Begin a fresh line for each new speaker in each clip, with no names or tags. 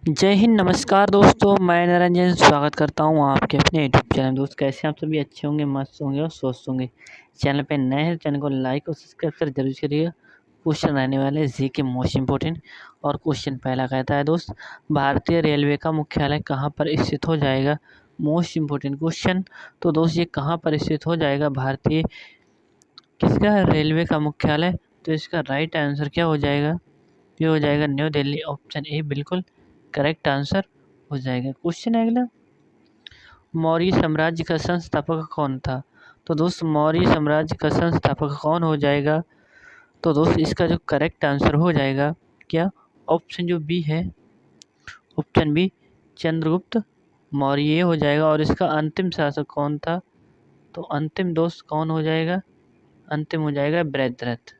जय हिंद, नमस्कार दोस्तों। मैं निरंजन स्वागत करता हूं आपके अपने यूट्यूब चैनल। दोस्त कैसे हैं आप सभी? अच्छे होंगे, मस्त होंगे और स्वस्थ होंगे। चैनल पे नए हैं, चैनल को लाइक और सब्सक्राइब कर जरूर करिएगा। क्वेश्चन रहने वाले जी के मोस्ट इम्पोर्टेंट। और क्वेश्चन पहला कहता है दोस्त, भारतीय रेलवे का मुख्यालय कहाँ पर स्थित हो जाएगा? Most important question. तो दोस्त ये कहाँ पर स्थित हो जाएगा भारतीय किसका रेलवे का मुख्यालय? तो इसका राइट आंसर क्या हो जाएगा? ये हो जाएगा न्यू दिल्ली। ऑप्शन ए बिल्कुल करेक्ट आंसर हो जाएगा। क्वेश्चन है अगला, मौर्य साम्राज्य का संस्थापक कौन था? तो दोस्त मौर्य साम्राज्य का संस्थापक कौन हो जाएगा? तो दोस्त इसका जो करेक्ट आंसर हो जाएगा क्या? ऑप्शन जो बी है, ऑप्शन बी चंद्रगुप्त मौर्य हो जाएगा। और इसका अंतिम शासक कौन था? तो अंतिम दोस्त कौन हो जाएगा? अंतिम हो जाएगा बृहद्रथ।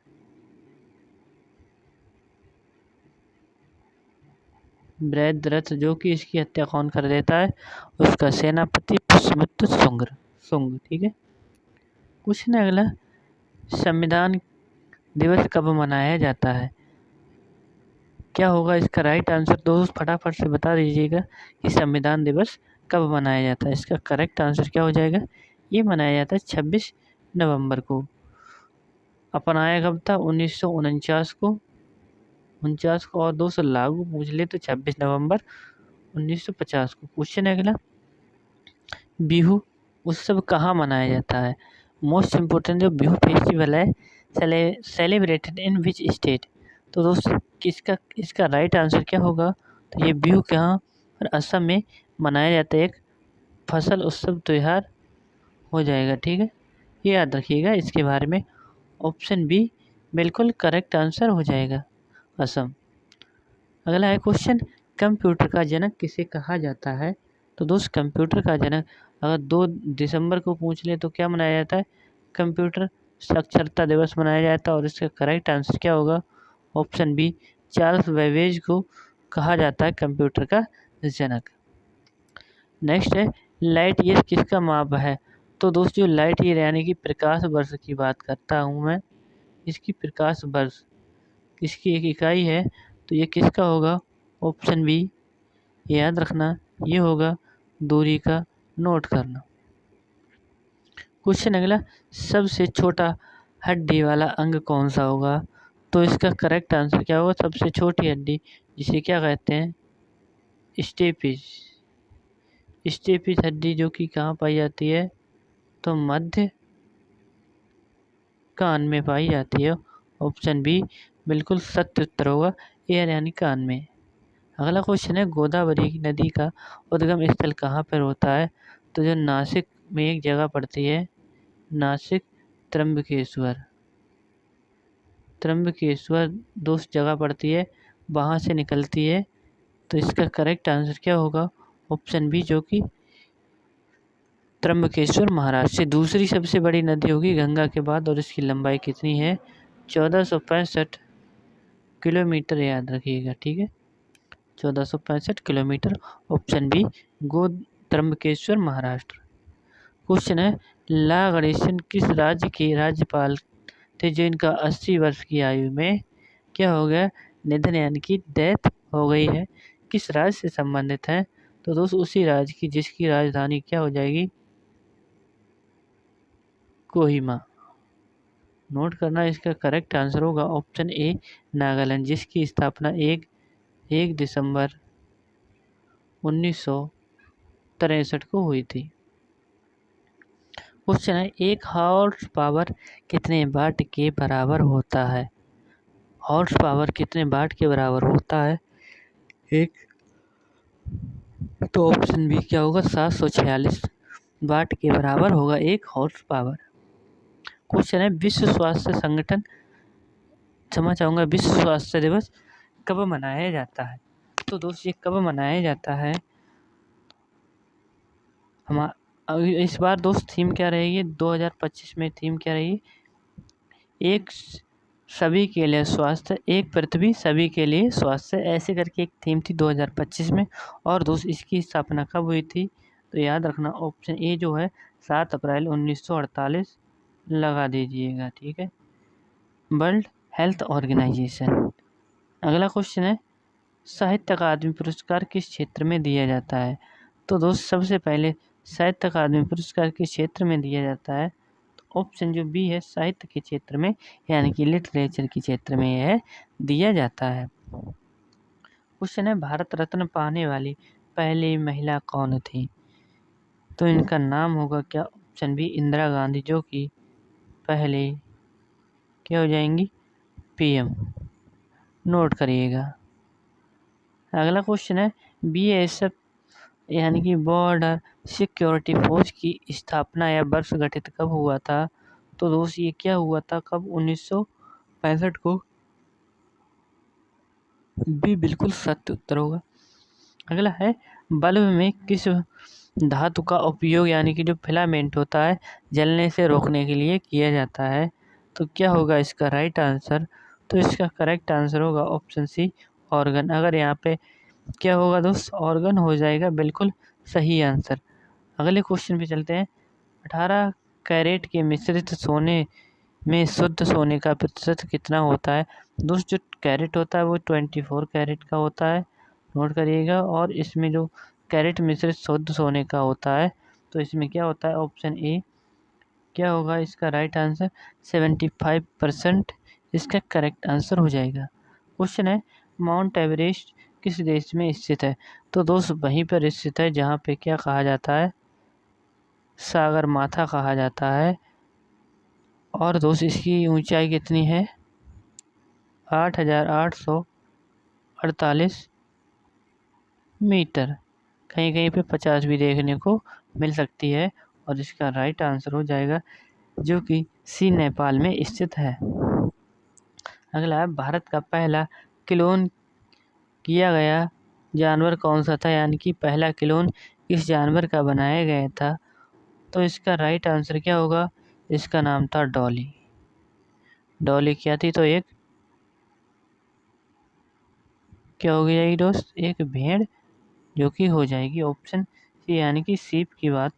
बृहद्रथ जो कि इसकी हत्या कौन कर देता है? उसका सेनापति पुष्यमित्र शुंग। ठीक है। क्वेश्चन है अगला, संविधान दिवस कब मनाया जाता है? क्या होगा इसका राइट आंसर? दोस्त फटाफट से बता दीजिएगा कि संविधान दिवस कब मनाया जाता है। इसका करेक्ट आंसर क्या हो जाएगा? ये मनाया जाता है 26 नवंबर को। अपनाया कब था? 1949 को। 49 को। और दोस्त लागू पूछ ले तो 26 नवंबर 1950 को। क्वेश्चन है अगला, बिहू उत्सव कहाँ मनाया जाता है? मोस्ट इम्पोर्टेंट जो बिहू फेस्टिवल है, सेलिब्रेटेड इन विच स्टेट? तो दोस्त इसका राइट आंसर क्या होगा? तो ये बिहू कहाँ और असम में मनाया जाता है। एक फसल उत्सव त्यौहार हो जाएगा। ठीक है, ये याद रखिएगा इसके बारे में। ऑप्शन बी बिल्कुल करेक्ट आंसर हो जाएगा, असम। अगला है क्वेश्चन, कंप्यूटर का जनक किसे कहा जाता है? तो दोस्त कंप्यूटर का जनक अगर 2 दिसंबर को पूछ ले तो क्या मनाया जाता है? कंप्यूटर साक्षरता दिवस मनाया जाता है। और इसका करेक्ट आंसर क्या होगा? ऑप्शन बी चार्ल्स बेबेज को कहा जाता है कंप्यूटर का जनक। नेक्स्ट है, लाइट ईयर किसका माप है? तो दोस्त जो लाइट ईयर यानी कि प्रकाश वर्ष की बात करता हूँ मैं, इसकी प्रकाश वर्ष इसकी एक इकाई है। तो ये किसका होगा? ऑप्शन बी, याद रखना, ये होगा दूरी का। नोट करना। क्वेश्चन अगला, सबसे छोटा हड्डी वाला अंग कौन सा होगा? तो इसका करेक्ट आंसर क्या होगा? सबसे छोटी हड्डी जिसे क्या कहते हैं? स्टेपिस। स्टेपिस हड्डी जो कि कहाँ पाई जाती है? तो मध्य कान में पाई जाती है। ऑप्शन बी बिल्कुल सत्य उत्तर होगा, एयर यानी कान में। अगला क्वेश्चन है, गोदावरी नदी का उद्गम स्थल कहाँ पर होता है? तो जो नासिक में एक जगह पड़ती है, नासिक त्र्यंबकेश्वर। त्र्यंबकेश्वर दोस्त जगह पड़ती है, वहाँ से निकलती है। तो इसका करेक्ट आंसर क्या होगा? ऑप्शन बी जो कि त्र्यंबकेश्वर महाराष्ट्र से। दूसरी सबसे बड़ी नदी होगी गंगा के बाद। और इसकी लंबाई कितनी है? 1465 किलोमीटर, याद रखिएगा। ठीक है, 1465 kilometre. Option be go Trimbakeshwar Maharashtra. Question है, ला गणेशन किस राज्य के राज्यपाल थे जो इनका 80 वर्ष की आयु में क्या हो गया? निधन यानी कि डेथ हो गई है। किस राज्य से संबंधित है? तो दोस्त उसी राज्य की जिसकी राजधानी क्या हो जाएगी? कोहिमा। नोट करना, इसका करेक्ट आंसर होगा ऑप्शन ए नागालैंड, जिसकी स्थापना 1 दिसंबर 1963 को हुई थी। क्वेश्चन है, एक हॉर्स पावर कितने वाट के बराबर होता है? हॉर्स पावर कितने वाट के बराबर होता है? एक तो ऑप्शन बी क्या होगा? 746 वाट के बराबर होगा एक हॉर्स पावर। क्वेश्चन है, विश्व स्वास्थ्य संगठन क्षमा चाहूँगा विश्व स्वास्थ्य दिवस कब मनाया जाता है? तो दोस्त ये कब मनाया जाता है? हम इस बार दोस्त थीम क्या रहेगी? 2025 में थीम क्या रहेगी? एक सभी के लिए स्वास्थ्य, एक पृथ्वी सभी के लिए स्वास्थ्य, ऐसे करके एक थीम थी 2025 में। और दोस्त इसकी स्थापना कब हुई थी? तो याद रखना, ऑप्शन ए जो है 7 अप्रैल 1948 लगा दीजिएगा। ठीक है, वर्ल्ड हेल्थ ऑर्गेनाइजेशन। अगला क्वेश्चन है, साहित्य अकादमी पुरस्कार किस क्षेत्र में दिया जाता है? तो दोस्त सबसे पहले साहित्य अकादमी पुरस्कार किस क्षेत्र में दिया जाता है? तो ऑप्शन जो बी है, साहित्य के क्षेत्र में, यानी कि लिटरेचर के क्षेत्र में यह दिया जाता है। क्वेश्चन है, भारत रत्न पाने वाली पहली महिला कौन थी? तो इनका नाम होगा क्या? ऑप्शन बी, इंदिरा गांधी, जो कि पहले क्या हो जाएंगी? पीएम। नोट करिएगा। अगला क्वेश्चन है, बीएसएफ यानी कि बॉर्डर सिक्योरिटी फोर्स की स्थापना या वर्ष गठित कब हुआ था? तो दोस्त ये क्या हुआ था कब? 1965 को। बी बिल्कुल सत्य उत्तर होगा। अगला है, बल्ब में किस धातु का उपयोग यानी कि जो फिलामेंट होता है जलने से रोकने के लिए किया जाता है? तो क्या होगा इसका राइट आंसर? तो इसका करेक्ट आंसर होगा ऑप्शन सी, ऑर्गन। अगर यहाँ पे क्या होगा दोस्त? ऑर्गन हो जाएगा बिल्कुल सही आंसर। अगले क्वेश्चन पे चलते हैं। 18 कैरेट के मिश्रित सोने में शुद्ध सोने का प्रतिशत कितना होता है? दोस्त जो कैरेट होता है वो 24 कैरेट का होता है। नोट करिएगा। और इसमें जो कैरेट मिश्रित शुद्ध सोने का होता है तो इसमें क्या होता है? ऑप्शन ए क्या होगा इसका राइट आंसर? 75% इसका करेक्ट आंसर हो जाएगा। क्वेश्चन है, माउंट एवरेस्ट किस देश में स्थित है? तो दोस्त वहीं पर स्थित है जहाँ पे क्या कहा जाता है? सागर माथा कहा जाता है। और दोस्त इसकी ऊंचाई कितनी है? 8,848 मीटर। कहीं कहीं पे 50 भी देखने को मिल सकती है। और इसका राइट आंसर हो जाएगा जो कि सी, नेपाल में स्थित है। अगला है, भारत का पहला क्लोन किया गया जानवर कौन सा था? यानी कि पहला क्लोन किस जानवर का बनाया गया था? तो इसका राइट आंसर क्या होगा? इसका नाम था डॉली। डॉली क्या थी? तो एक क्या हो जाएगी दोस्त? एक भेड़, जो कि हो जाएगी ऑप्शन सी, यानी कि सीप की बात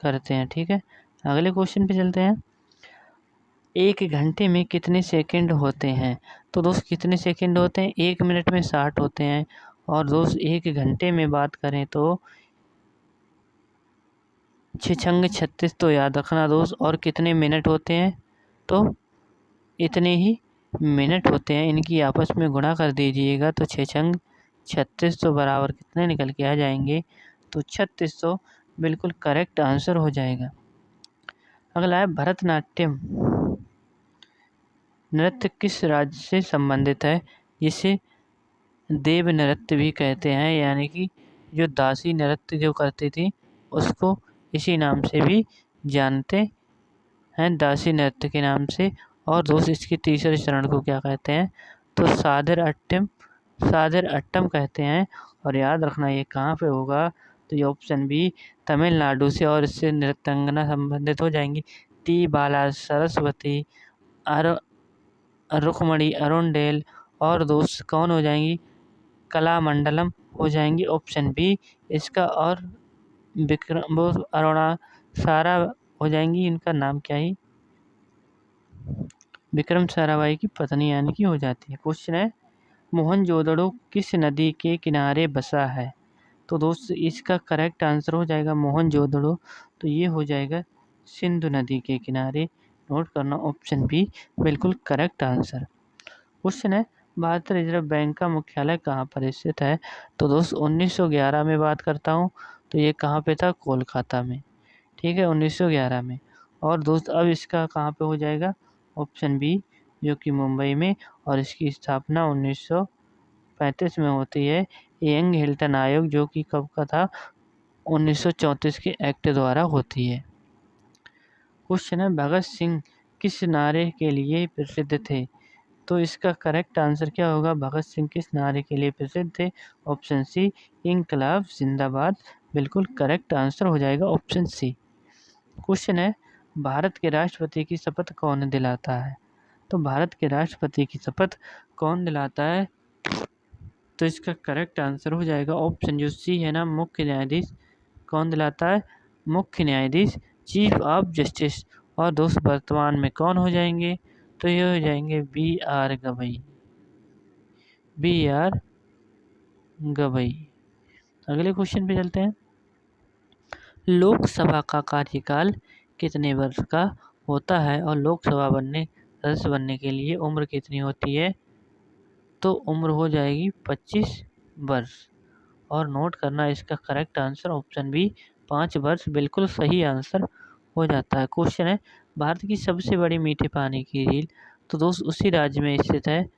करते हैं। ठीक है, अगले क्वेश्चन पे चलते हैं। एक घंटे में कितने सेकंड होते हैं? तो दोस्त कितने सेकंड होते हैं? 1 मिनट में 60 होते हैं। और दोस्त 1 घंटे में बात करें तो 6 36 तो याद रखना दोस्त। और कितने मिनट होते हैं? तो इतने ही मिनट होते हैं। इनकी आपस में गुणा कर दीजिएगा तो 6 36 तो बराबर कितने निकल के आ जाएंगे? तो 3600 बिल्कुल करेक्ट आंसर हो जाएगा। अगला है, भरतनाट्यम नृत्य किस राज्य से संबंधित है जिसे देव नृत्य भी कहते हैं? यानी कि जो दासी नृत्य जो करती थी उसको इसी नाम से भी जानते हैं, दासी नृत्य के नाम से। और दोस्त इसके तीसरे चरण को क्या कहते हैं? तो सादर अट्टम कहते हैं। और याद रखना ये कहाँ पे होगा? तो ये ऑप्शन बी, तमिलनाडु से। और इससे नृत्यांगना संबंधित हो जाएंगी टी बाला, सरस्वती, रुक्मणी, अरुणडेल। और दोस्त कौन हो जाएंगी? कलामंडलम हो जाएंगी ऑप्शन बी इसका। और विक्रम वो अरुणा सारा हो जाएंगी। इनका नाम क्या ही? विक्रम साराभाई की पत्नी यानी कि हो जाती है। क्वेश्चन है, मोहनजोदड़ो किस नदी के किनारे बसा है? तो दोस्त इसका करेक्ट आंसर हो जाएगा मोहनजोदड़ो। तो ये हो जाएगा सिंधु नदी के किनारे। नोट करना ऑप्शन बी बिल्कुल करेक्ट आंसर। क्वेश्चन है, भारतीय रिजर्व बैंक का मुख्यालय कहाँ पर स्थित है? तो दोस्त 1911 में बात करता हूँ तो ये कहाँ पे था? कोलकाता में। ठीक है, 1911 में। और दोस्त अब इसका कहाँ पे हो जाएगा? ऑप्शन बी जो कि मुंबई में। और इसकी स्थापना 1935 में होती है। यंग हिल्टन आयोग जो कि कब का था? 1934 के एक्ट द्वारा होती है। क्वेश्चन है, भगत सिंह किस नारे के लिए प्रसिद्ध थे? तो इसका करेक्ट आंसर क्या होगा? भगत सिंह किस नारे के लिए प्रसिद्ध थे? ऑप्शन सी, इंकलाब जिंदाबाद बिल्कुल करेक्ट आंसर हो जाएगा ऑप्शन सी। क्वेश्चन है, भारत के राष्ट्रपति की शपथ कौन दिलाता है? तो भारत के राष्ट्रपति की शपथ कौन दिलाता है? तो इसका करेक्ट आंसर हो जाएगा ऑप्शन जो सी है ना, मुख्य न्यायाधीश। कौन दिलाता है? मुख्य न्यायाधीश, चीफ ऑफ जस्टिस। और दोस्त वर्तमान में कौन हो जाएंगे? तो ये हो जाएंगे बी आर गवई। अगले क्वेश्चन पे चलते हैं। लोकसभा का कार्यकाल कितने वर्ष का होता है और लोकसभा सदस्य बनने के लिए उम्र कितनी होती है? तो उम्र हो जाएगी 25 वर्ष। और नोट करना, इसका करेक्ट आंसर ऑप्शन बी 5 वर्ष बिल्कुल सही आंसर हो जाता है। क्वेश्चन है, भारत की सबसे बड़ी मीठे पानी की झील, तो दोस्त उसी राज्य में स्थित है।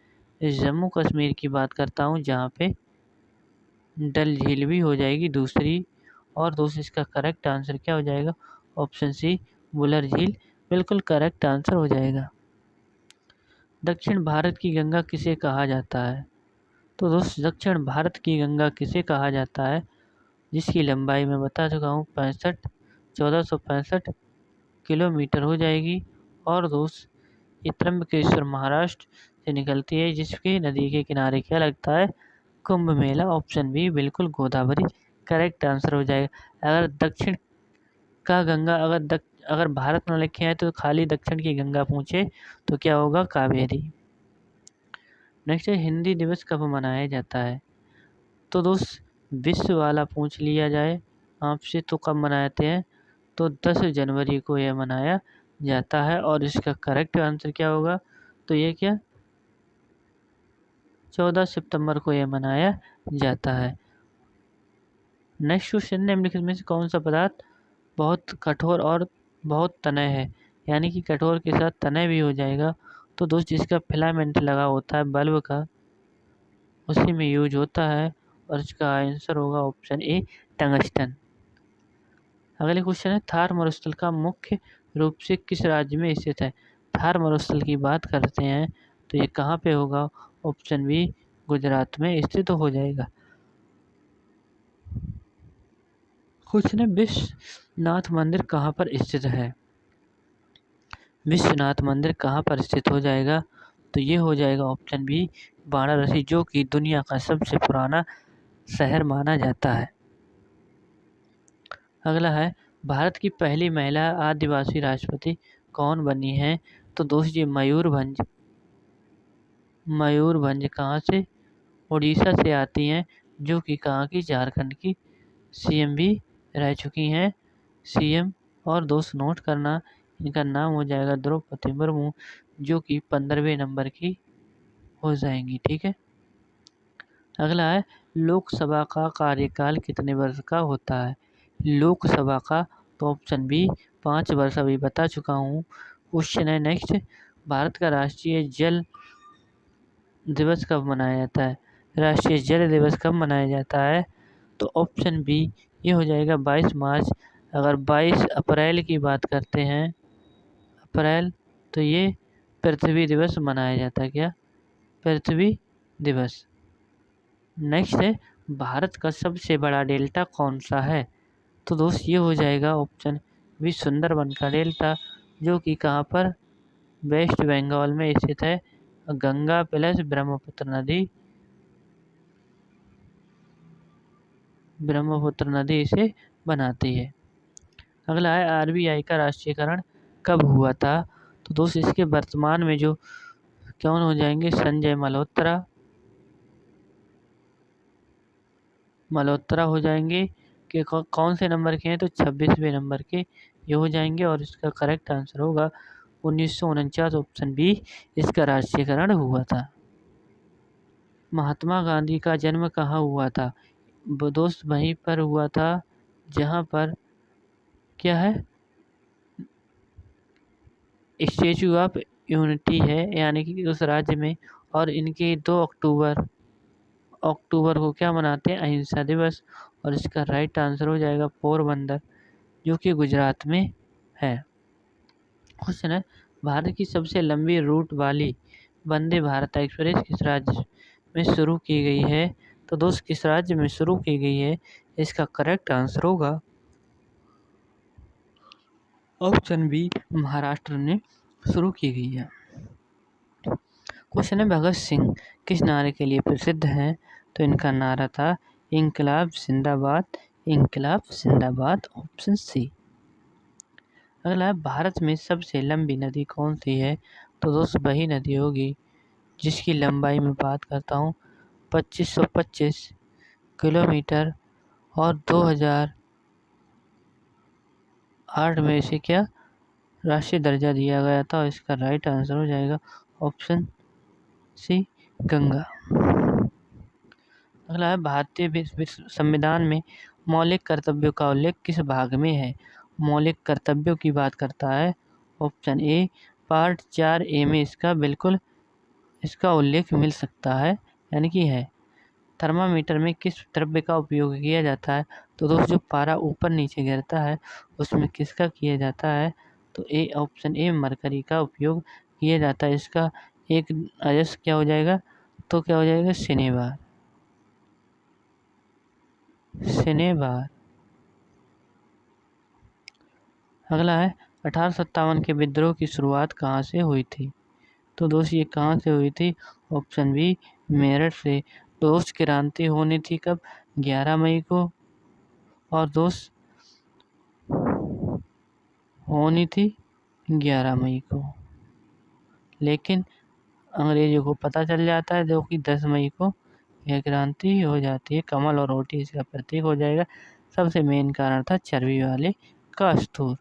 जम्मू कश्मीर की बात करता हूँ, जहाँ पे डल झील भी हो जाएगी दूसरी। और दोस्त इसका करेक्ट आंसर क्या हो जाएगा? ऑप्शन सी वुलर झील बिल्कुल करेक्ट आंसर हो जाएगा। दक्षिण भारत की गंगा किसे कहा जाता है? तो दोस्त दक्षिण भारत की गंगा किसे कहा जाता है? जिसकी लंबाई मैं बता चुका हूँ 1465 किलोमीटर हो जाएगी। और दोस्त ये त्र्यंबकेश्वर महाराष्ट्र से निकलती है, जिसकी नदी के किनारे क्या लगता है? कुंभ मेला। ऑप्शन बी बिल्कुल गोदावरी करेक्ट आंसर हो जाएगा। अगर दक्षिण का गंगा अगर भारत में लिखे हैं तो खाली दक्षिण की गंगा पूछे तो क्या होगा? कावेरी। नेक्स्ट है, हिंदी दिवस कब मनाया जाता है? तो दोस्त विश्व वाला पूछ लिया जाए आपसे तो कब मनाते हैं? तो 10 जनवरी को यह मनाया जाता है। और इसका करेक्ट आंसर क्या होगा? तो ये क्या 14 सितंबर को यह मनाया जाता है। नेक्स्ट क्वेश्चन, निम्नलिखित में से कौन सा पदार्थ बहुत कठोर और बहुत तनय है? यानी कि कठोर के साथ तनय भी हो जाएगा। तो दोस्त जिसका फिलामेंट लगा होता है बल्ब का, उसी में यूज होता है। और इसका आंसर होगा ऑप्शन ए टंगस्टन। अगले क्वेश्चन है, थार मरुस्थल का मुख्य रूप से किस राज्य में स्थित है? थार मरुस्थल की बात करते हैं तो ये कहाँ पे होगा? ऑप्शन बी गुजरात में स्थित हो जाएगा। क्वेश्चन है, विश्वनाथ मंदिर कहाँ पर स्थित है? विश्वनाथ मंदिर कहाँ पर स्थित हो जाएगा? तो ये हो जाएगा ऑप्शन बी वाराणसी, जो कि दुनिया का सबसे पुराना शहर माना जाता है। अगला है, भारत की पहली महिला आदिवासी राष्ट्रपति कौन बनी है? तो दोस्त ये मयूरभंज कहाँ से? उड़ीसा से आती हैं, जो कि कहाँ की? झारखंड की सीएम भी रह चुकी हैं। सीएम। और दोस्त नोट करना, इनका नाम हो जाएगा द्रौपदी मुर्मू, जो कि 15वें नंबर की हो जाएंगी। ठीक है। अगला है, लोकसभा का कार्यकाल कितने वर्ष का होता है? लोकसभा का तो ऑप्शन बी 5 वर्ष अभी बता चुका हूँ। क्वेश्चन है नेक्स्ट, भारत का राष्ट्रीय जल दिवस कब मनाया जाता है? राष्ट्रीय जल दिवस कब मनाया जाता है? तो ऑप्शन बी ये हो जाएगा 22 मार्च। अगर 22 अप्रैल की बात करते हैं, अप्रैल, तो ये पृथ्वी दिवस मनाया जाता है। क्या? पृथ्वी दिवस। नेक्स्ट है, भारत का सबसे बड़ा डेल्टा कौन सा है? तो दोस्त ये हो जाएगा ऑप्शन बी सुंदरबन का डेल्टा, जो कि कहाँ पर? वेस्ट बंगाल में स्थित है। गंगा प्लस ब्रह्मपुत्र नदी इसे बनाती है। अगला है, आरबीआई का राष्ट्रीयकरण कब हुआ था? तो दोस्त इसके वर्तमान में जो कौन हो जाएंगे? संजय मल्होत्रा हो जाएंगे। कि कौन से नंबर के हैं? तो 26वें नंबर के ये हो जाएंगे। और इसका करेक्ट आंसर होगा 1949, ऑप्शन बी इसका राष्ट्रीयकरण हुआ था। महात्मा गांधी का जन्म कहाँ हुआ था? दोस्त वहीं पर हुआ था जहाँ पर क्या है? स्टेचू ऑफ यूनिटी है, यानी कि उस राज्य में। और इनके 2 अक्टूबर को क्या मनाते हैं? अहिंसा दिवस। और इसका राइट आंसर हो जाएगा पोरबंदर, जो कि गुजरात में है। क्वेश्चन है, भारत की सबसे लंबी रूट वाली वंदे भारत एक्सप्रेस किस राज्य में शुरू की गई है? तो दोस्त किस राज्य में शुरू की गई है? इसका करेक्ट आंसर होगा ऑप्शन बी महाराष्ट्र में शुरू की गई है। क्वेश्चन है, भगत सिंह किस नारे के लिए प्रसिद्ध हैं? तो इनका नारा था इंकलाब जिंदाबाद, इंकलाब जिंदाबाद, ऑप्शन सी। अगला, भारत में सबसे लंबी नदी कौन सी है? तो दोस्त वही नदी होगी जिसकी लंबाई में बात करता हूँ 2525 किलोमीटर और 2008 में इसे क्या राष्ट्रीय दर्जा दिया गया था। और इसका राइट आंसर हो जाएगा ऑप्शन सी गंगा। अगला है भारतीय संविधान में मौलिक कर्तव्यों का उल्लेख किस भाग में है। मौलिक कर्तव्यों की बात करता है ऑप्शन ए पार्ट 4A में इसका उल्लेख मिल सकता है, यानी कि है। थर्मामीटर में किस द्रव्य का उपयोग किया जाता है। तो दोस्तों जो पारा ऊपर नीचे गिरता है उसमें किसका किया जाता है। तो ऑप्शन ए मरकरी का उपयोग किया जाता है। इसका एक अजस क्या हो जाएगा, तो क्या हो जाएगा शनिवार। अगला है 1857 के विद्रोह की शुरुआत कहाँ से हुई थी। तो दोस्त ये कहाँ से हुई थी। ऑप्शन बी मेरठ से। दोस्त क्रांति होनी थी कब, 11 मई को। और दोस्त होनी थी 11 मई को, लेकिन अंग्रेजों को पता चल जाता है जो कि 10 मई को यह क्रांति हो जाती है। कमल और रोटी इसका प्रतीक हो जाएगा। सबसे मेन कारण था चर्बी वाले कास्तूर।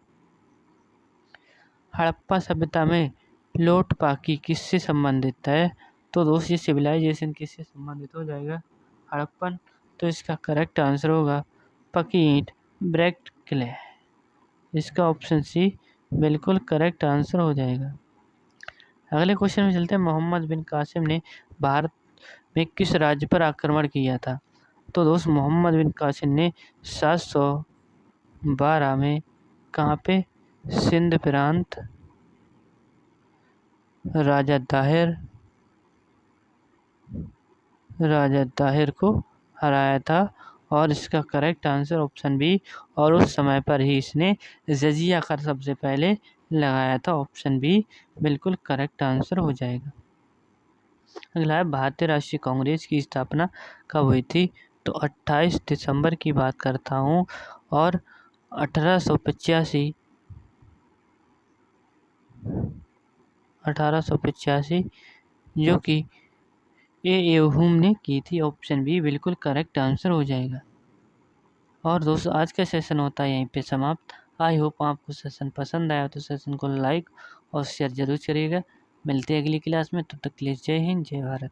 हड़प्पा सभ्यता में लोट पाकी किससे संबंधित है। तो दोस्त ये सिविलाइजेशन किससे संबंधित हो जाएगा, हड़प्पन। तो इसका करेक्ट आंसर होगा पकी ईंट, ब्रेक्ट क्ले। इसका ऑप्शन सी बिल्कुल करेक्ट आंसर हो जाएगा। अगले क्वेश्चन में चलते हैं। मोहम्मद बिन कासिम ने भारत में किस राज्य पर आक्रमण किया था। तो दोस्त मोहम्मद बिन कासिम ने 712 में कहाँ पे, सिंध प्रांत, राजा ताहिर को हराया था। और इसका करेक्ट आंसर ऑप्शन बी। और उस समय पर ही इसने जजिया कर सबसे पहले लगाया था। ऑप्शन बी बिल्कुल करेक्ट आंसर हो जाएगा। अगला है भारतीय राष्ट्रीय कांग्रेस की स्थापना कब हुई थी। तो 28 दिसंबर की बात करता हूँ। और 1885 जो कि एहुम ने की थी। ऑप्शन बी बिल्कुल करेक्ट आंसर हो जाएगा। और दोस्तों आज का सेशन होता है यहीं पे समाप्त। आई होप आपको सेशन पसंद आया तो सेशन को लाइक और शेयर जरूर करिएगा। मिलते हैं अगली क्लास में, तब तक के लिए जय हिंद जय भारत।